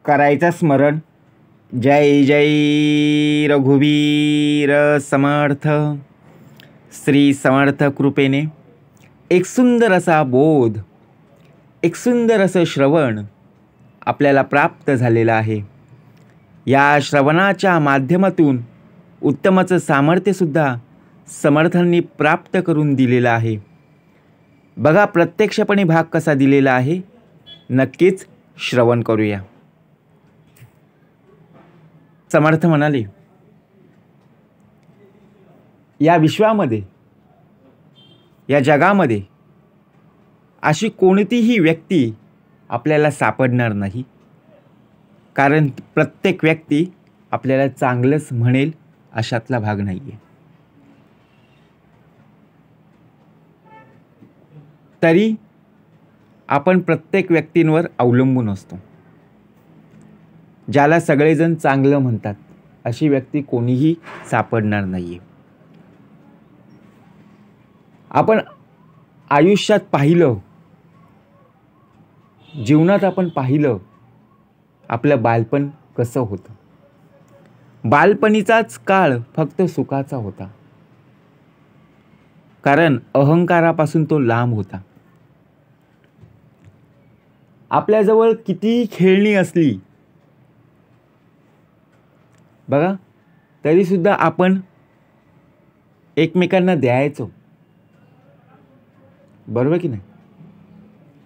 करायचं स्मरण. जय जय रघुवीर समर्थ. श्री समर्थ कृपेने एक सुंदर असा बोध, एक सुंदर असं श्रवण आपल्याला प्राप्त झालेलं आहे. या श्रवणाच्या माध्यमातून उत्तमाचं सामर्थ्यसुद्धा समर्थांनी प्राप्त करून दिलेलं आहे. बघा प्रत्यक्षपणे भाग कसा दिलेला आहे, नक्कीच श्रवण करूया. समर्थ म्हणाले, या विश्वामध्ये, या जगामध्ये अशी कोणतीही व्यक्ती आपल्याला सापडणार नाही, कारण प्रत्येक व्यक्ती आपल्याला चांगलंच म्हणेल अशातला भाग नाही आहे. तरी आपण प्रत्येक व्यक्तींवर अवलंबून असतो. ज्याला सगळेजण चांगलं म्हणतात अशी व्यक्ती कोणीही सापडणार नाही आहे. आपण आयुष्यात पाहिलं, जीवनात आपण पाहिलं, आपलं बालपण कसं होतं. बालपणीचाच काळ फक्त सुखाचा होता, कारण अहंकारापासून तो लांब होता. आपल्याजवळ कितीही खेळणी असली बघा, तरीसुद्धा आपण एकमेकांना द्यायचो, बरोबर की नाही.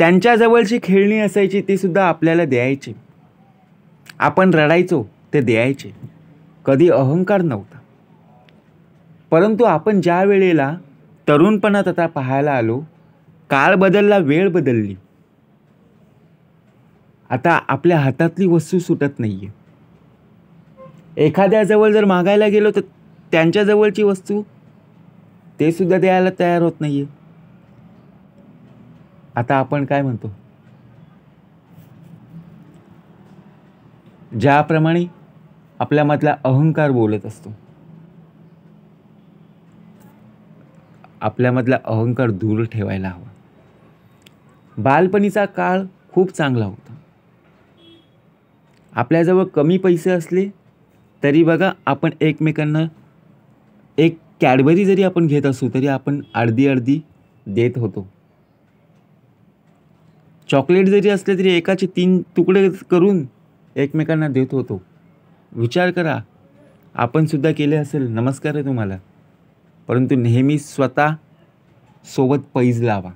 त्यांच्याजवळची खेळणी असायची ती सुद्धा आपल्याला द्यायची. आपण रडायचो ते द्यायचे. कधी अहंकार नव्हता. परंतु आपण ज्या वेळेला तरुणपणात आता पाहायला आलो, काळ बदलला, वेळ बदलली. आता आपल्या हातातली वस्तू सुटत नाहीये. एखाद्याजवळ जर मागायला गेलो तर त्यांच्याजवळची वस्तू ते सुद्धा द्यायला तयार होत नाहीये. आता आपण काय म्हणतो, ज्याप्रमाणे आपल्यामधला अहंकार बोलत असतो, आपल्यामधला अहंकार दूर ठेवायला हवा. बालपणीचा काळ खूप चांगला होता. आपल्याजवळ कमी पैसे असले तरी बघा, आपण एकमेकांना एक कॅडबरी जरी आपण घेत असू तरी आपण अर्धी अर्धी देत होतो. चॉकलेट जरी असले तरी एकाचे 3 तुकडे करून एकमेकांना देत होतो. विचार करा, आपण सुद्धा केले असेल, नमस्कार आहे तुम्हाला. परंतु नेहमी स्वतः सोबत पैज लावा.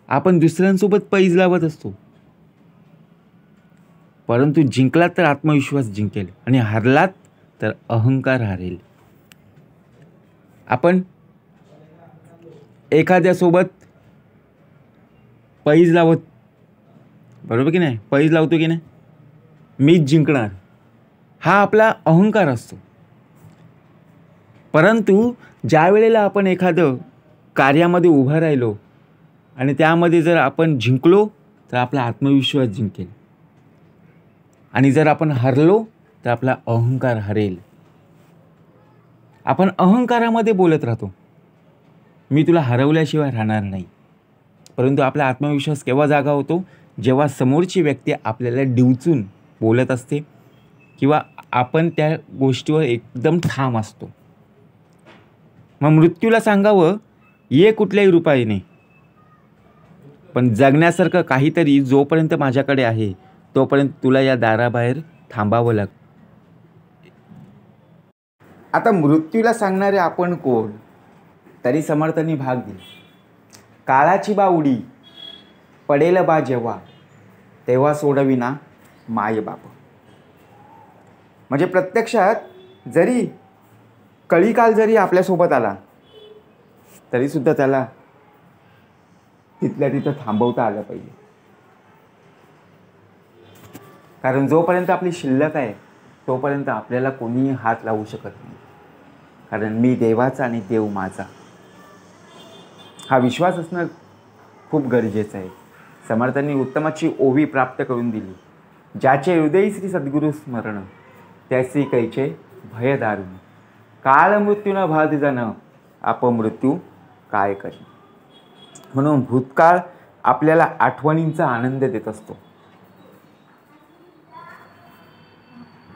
आपण दुसऱ्यांसोबत पैज लावत असतो, परंतु जिंकलात तर आत्मविश्वास जिंकेल आणि हरलात तर अहंकार हरेल. आपण एखाद्यासोबत पैज लावत, बरोबर की नाही, पैज लावतो की नाही, मीच जिंकणार, हा आपला अहंकार असतो. परंतु ज्या वेळेला आपण एखादं कार्यामध्ये उभं राहिलो आणि त्यामध्ये जर आपण जिंकलो तर आपला आत्मविश्वास जिंकेल, आणि जर आपण हरलो तर आपला अहंकार हरेल. आपण अहंकारामध्ये बोलत राहतो, मी तुला हरवल्याशिवाय राहणार नाही. परंतु आपला आत्मविश्वास केव्हा जागा होतो, जेव्हा समोरची व्यक्ती आपल्याला डिवचून बोलत असते किंवा आपण त्या गोष्टीवर एकदम ठाम असतो. मग मृत्यूला सांगावं, ये कुठल्याही रूपाने, पण जगण्यासारखं काहीतरी जोपर्यंत माझ्याकडे आहे तोपर्यंत तुला या दाराबाहेर थांबावं लागतं. आता मृत्यूला सांगणारे आपण कोण, तरी समर्थांनी भाग दिला. काळाची बा उडी पडेल बा जेव्हा, तेव्हा सोडविना माय बाप. म्हणजे प्रत्यक्षात जरी कळीकाल जरी आपल्यासोबत आला तरीसुद्धा त्याला तिथल्या तिथं थांबवता आलं पाहिजे. कारण जोपर्यंत आपली शिल्लक आहे तोपर्यंत आपल्याला कोणीही हात लावू शकत नाही. कारण मी देवाचा आणि देव माझा, हा विश्वास असणं खूप गरजेचं आहे. समर्थांनी उत्तमाची ओवी प्राप्त करून दिली. ज्याचे हृदय श्री सद्गुरु स्मरण, त्यासी कैचे भय दारुण. काळ मृत्यून बाध जन, अपमृत्यू काय करी. म्हणून भूतकाळ आपल्याला आठवणींचा आनंद देत असतो.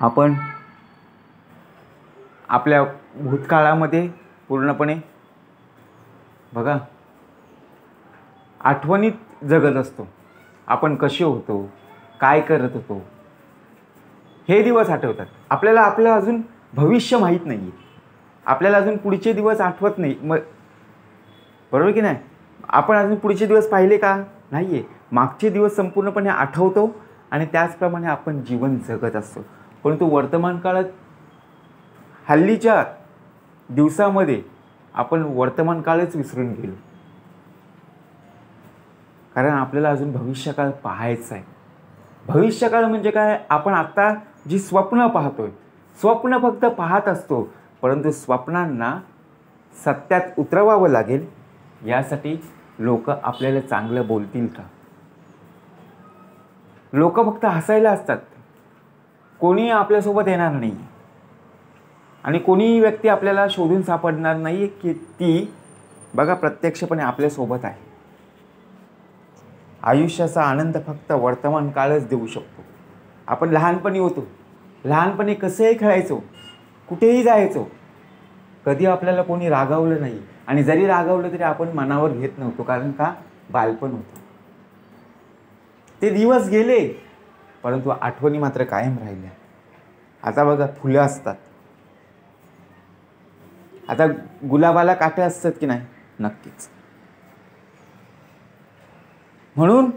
आपण आपल्या भूतकाळामध्ये पूर्णपणे बघा आठवणीत जगत असतो. आपण कसे होतो, काय करत होतो, हे दिवस आठवतात आपल्याला. आपलं अजून भविष्य माहीत नाही आहे, आपल्याला अजून पुढचे दिवस आठवत नाही. मग बरोबर की नाही? आपण अजून पुढचे दिवस पाहिले का? नाही आहे. मागचे दिवस संपूर्णपणे आठवतो आणि त्याचप्रमाणे आपण जीवन जगत असतो. परंतु वर्तमान काळात हल्लीच्या दिवसामध्ये आपण वर्तमान काळच विसरून गेलो, कारण आपल्याला अजून भविष्यकाळ पाहायचा आहे. भविष्यकाळ म्हणजे काय? आपण आता जी स्वप्न पाहतोय, स्वप्न फक्त पाहत असतो, परंतु स्वप्नांना सत्यात उतरवावं लागेल. यासाठी लोक आपल्याला चांगलं बोलतील का? लोक फक्त हसायला असतात, कोणी आपल्यासोबत येणार नाही आणि कोणीही व्यक्ती आपल्याला शोधून सापडणार नाही की ती बघा प्रत्यक्षपणे आपल्यासोबत आहे. आयुष्याचा आनंद फक्त वर्तमान काळच देऊ शकतो. आपण लहानपणी होतो, लहानपणी कसेही खेळायचो, कुठेही जायचो, कधी आपल्याला कोणी रागावलं नाही. आणि जरी रागावलं तरी आपण मनावर घेत नव्हतो, कारण का? बालपण होतं. ते दिवस गेले, परंतु आठवणी मात्र कायम राहिल्या. आता बघा फुलं असतात, आता गुलाबाला काटे असतात की नाही? नक्कीच. म्हणून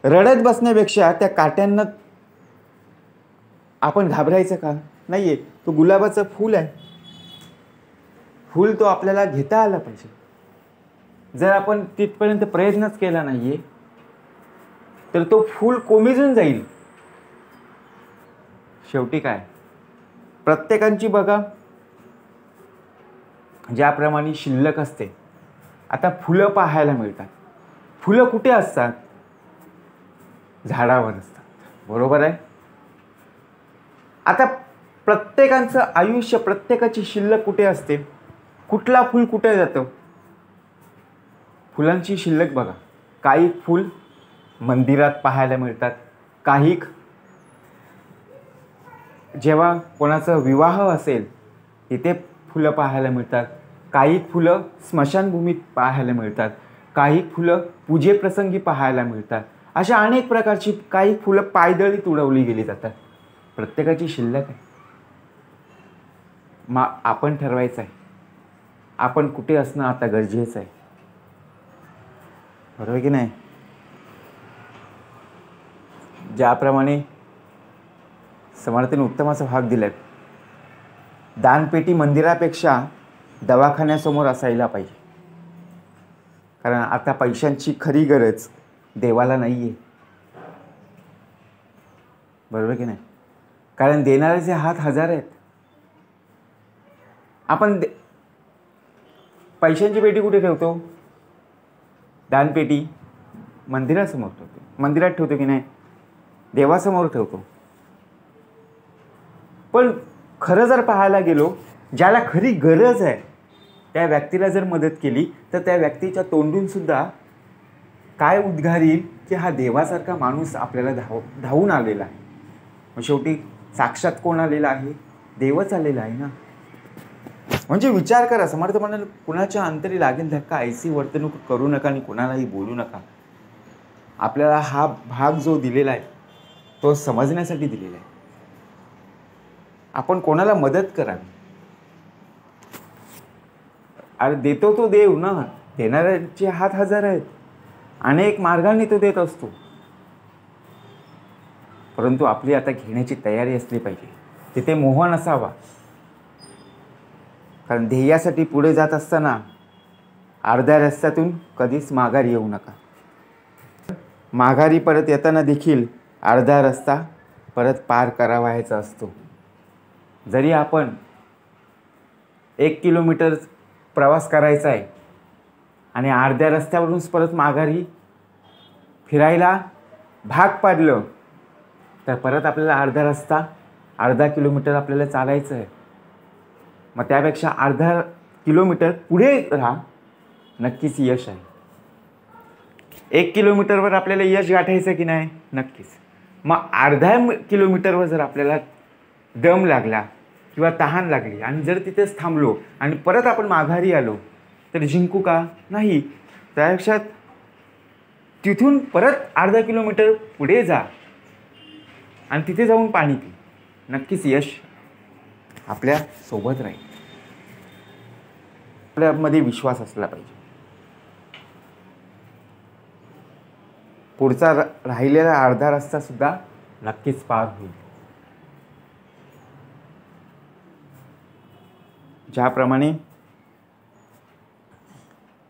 रडत बसण्यापेक्षा त्या काट्यांना आपण घाबरायचं का? नाहीये. तो गुलाबाचं फूल आहे, फूल तो आपल्याला घेता आला पाहिजे. जर आपण तिथपर्यंत प्रयत्नच केला नाहीये तर तो फूल कोमेजून जाईल. शेवटी काय? प्रत्येकाची बघा ज्याप्रमाणे शिल्लक असते. आता फुलं पाहायला मिळतात, फुलं कुठे असतात? झाडावर असतात. बरोबर आहे. आता प्रत्येकाचं आयुष्य, प्रत्येकाची शिल्लक कुठे असते? कुठला फूल कुठे जातं? फुलांची शिल्लक बघा. काही फूल मंदिरात पाहायला मिळतात, काही जेव्हा कोणाचा विवाह असेल तिथे फुलं पाहायला मिळतात, काही फुलं स्मशानभूमीत पाहायला मिळतात, काही फुलं पूजेप्रसंगी पाहायला मिळतात. अशा अनेक प्रकारची काही फुलं पायदळीत उडवली गेली जातात. प्रत्येकाची शिल्लक आहे. आपण ठरवायचं आहे आपण कुठे असणं आता गरजेचं आहे. बरोबर की नाही? ज्याप्रमाणे समर्थाने उत्तम असा भाग दिलाय, दानपेटी मंदिरापेक्षा दवाखान्यासमोर असायला पाहिजे. कारण आता पैशांची खरी गरज देवाला नाही आहे. बरोबर की नाही? कारण देणाऱ्याचे हात हजार आहेत. आपण पैशांची पेटी कुठे ठेवतो? दानपेटी मंदिरासमोर ठेवतो. मंदिरात ठेवतो की नाही? देवासमोर ठेवतो. पण खरं जर पाहायला गेलो, ज्याला खरी गरज आहे त्या व्यक्तीला जर मदत केली तर त्या व्यक्तीच्या तोंडून सुद्धा काय उद्गार येईल की हा देवासारखा माणूस आपल्याला धावून आलेला आहे. मग शेवटी साक्षात कोण आलेला आहे? देवच आलेला आहे ना. म्हणजे विचार करा, समर्थ म्हणाले कुणाच्या अंतरी लागेल धक्का, ऐसी वर्तणूक करू नका आणि कुणालाही बोलू नका. आपल्याला हा भाग जो दिलेला आहे तो समजण्यासाठी दिलेला आहे. आपण कोणाला मदत करावी. अरे देतो तो देव ना, देणाऱ्याचे हात हजार आहेत, अनेक मार्गांनी तो देत असतो. परंतु आपली आता घेण्याची तयारी असली पाहिजे. तिथे मोह नसावा. कारण ध्येयासाठी पुढे जात असताना अर्ध्या रस्त्यातून कधीच माघारी येऊ नका. माघारी परत येताना देखील अर्धा रस्ता परत पार करावायचा असतो. जरी आपण 1 किलोमीटर प्रवास करायचा आहे आणि अर्ध्या रस्त्यावरूनच परत माघारी फिरायला भाग पाडलं तर परत आपल्याला अर्धा किलोमीटर आपल्याला चालायचं आहे. मग त्यापेक्षा अर्धा किलोमीटर पुढे राहा, नक्कीच यश आहे. 1 किलोमीटरवर आपल्याला यश गाठायचं की नाही? नक्कीच. मग अर्ध्या किलोमीटरवर जर आपल्याला दम लागला किंवा तहान लागली आणि जर तिथेच थांबलो आणि परत आपण माघारी आलो तर जिंकू का? नाही. त्यापेक्षा तिथून परत अर्धा किलोमीटर पुढे जा आणि तिथे जाऊन पाणी पी. नक्कीच यश आपल्या सोबत राहील. आपल्यामध्ये विश्वास असला पाहिजे. पुढचा राहिलेला अर्धा रस्ता सुद्धा नक्कीच पार होईल. ज्याप्रमाणे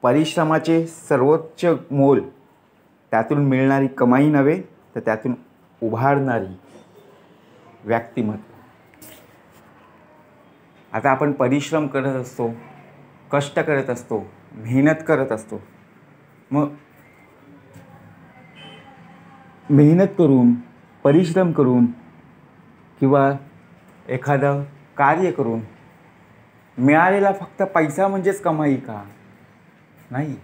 परिश्रमाचे सर्वोच्च मोल त्यातून मिळणारी कमाई नव्हे तर त्यातून उभारणारी व्यक्तिमत्व. आता आपण परिश्रम करत असतो, कष्ट करत असतो, मेहनत करत असतो. मग मेहनत करून, परिश्रम करून किंवा एखादं कार्य करून मिळालेला फक्त पैसा म्हणजेच कमाई का? नाही.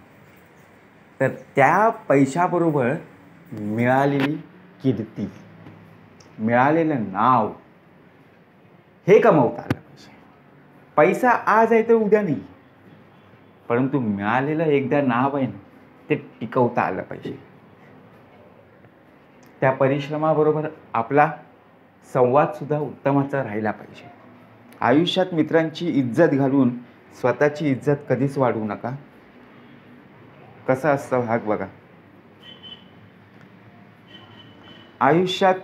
तर त्या पैशाबरोबर मिळालेली कीर्ती, मिळालेलं नाव हे कमवता आलं पाहिजे. पैसा आज आहे तर उद्या नाही, परंतु मिळालेलं एकदा नाव आहे ना ते टिकवता आलं पाहिजे. त्या परिश्रमाबरोबर आपला संवादसुद्धा उत्तमाचा राहिला पाहिजे. आयुष्यात मित्रांची इज्जत घालून स्वतःची इज्जत कधीच वाढवू नका. कसा असतं भाग बघा. आयुष्यात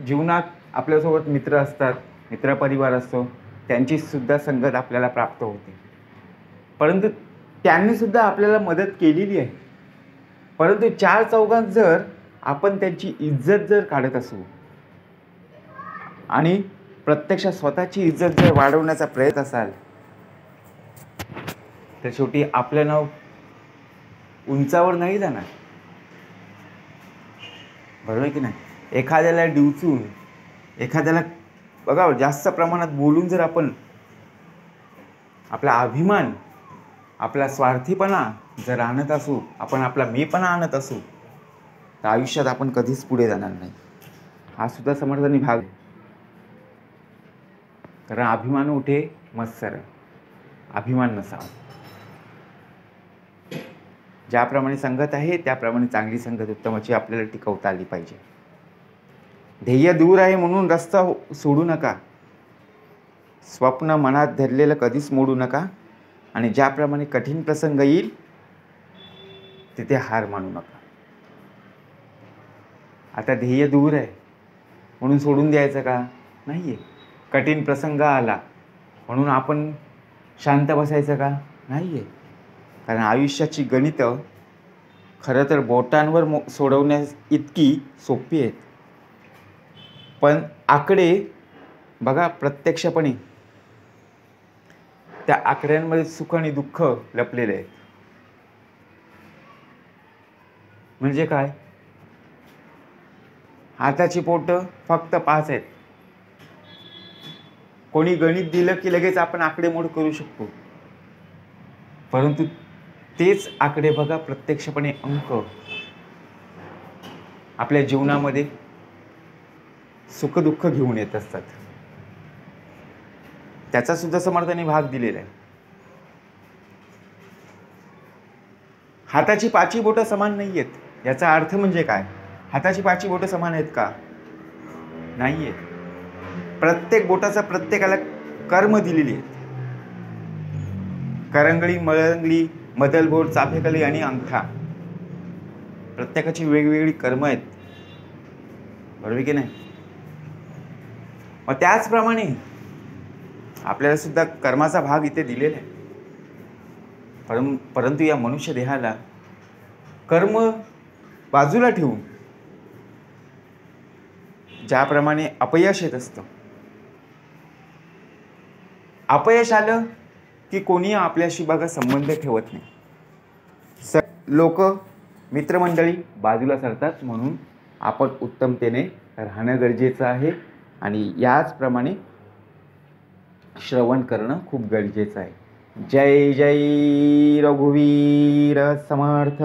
जीवनात आपल्यासोबत मित्र असतात, मित्रपरिवार असतो, त्यांची सुद्धा संगत आपल्याला प्राप्त होते. परंतु त्यांनी सुद्धा आपल्याला मदत केलेली आहे. परंतु चार चौघांत जर आपण त्यांची इज्जत जर काढत असू आणि प्रत्यक्षात स्वतःची इज्जत जर वाढवण्याचा प्रयत्न असाल तर शेवटी आपलं नाव उंचावर नाही जाणार. बरोबर आहे की नाही? एखाद्याला डिवचून, एखाद्याला बघा जास्त प्रमाणात बोलून जर आपण आपला अभिमान, आपला स्वार्थीपणा जर आणत असू, आपण आपला मीपणा आणत असू तर आयुष्यात आपण कधीच पुढे जाणार नाही. हा सुद्धा समर्थांनी भाग आहे. कारण अभिमान उठे मत्सर, अभिमान नसावा. ज्याप्रमाणे संगत आहे त्याप्रमाणे चांगली संगत उत्तमाची आपल्याला टिकवता आली पाहिजे. ध्येय दूर आहे म्हणून रस्ता सोडू नका. स्वप्न मनात धरलेलं कधीच मोडू नका. आणि ज्याप्रमाणे कठीण प्रसंग येईल तिथे हार मानू नका. आता ध्येय दूर आहे म्हणून सोडून द्यायचं का? नाही आहे. कठीण प्रसंग आला म्हणून आपण शांत बसायचं का? नाही आहे. कारण आयुष्याची गणितं खरं तर बोटांवर सोडवण्यास इतकी सोपी आहेत, पण आकडे बघा प्रत्यक्षपणे त्या आकड्यांमध्ये सुख आणि दुःख लपलेले आहेत. म्हणजे काय? हाताची बोटं फक्त 5 आहेत. कोणी गणित दिलं की लगेच आपण आकडेमोड करू शकतो, परंतु तेच आकडे बघा प्रत्यक्षपणे अंक आपल्या जीवनामध्ये सुखदुःख घेऊन येत असतात. त्याचा सुद्धा समर्थाने भाग दिलेला आहे. हाताची 5 बोटं समान नाही आहेत. याचा अर्थ म्हणजे काय? हाताची 5 बोटं समान आहेत का? नाही आहेत. प्रत्येक बोटाचा प्रत्येकाला कर्म दिलेली आहेत. करंगळी, मळंगळी, मदलबोट, चाफेकली आणि अंगठा, प्रत्येकाची वेगवेगळी कर्म आहेत. बरोबर की नाही? मग त्याचप्रमाणे आपल्याला सुद्धा कर्माचा भाग इथे दिलेला आहे. परंतु या मनुष्य देहाला कर्म बाजूला ठेवून ज्याप्रमाणे अपयश येत असतं, अपयश आलं की कोणी आपल्याशी बघा संबंध ठेवत नाही. लोक, मित्रमंडळी बाजूला सरतात. म्हणून आपण उत्तमतेने राहणं गरजेचं आहे आणि याचप्रमाणे श्रवण करणं खूप गरजेचं आहे. जय जय रघुवीर समर्थ.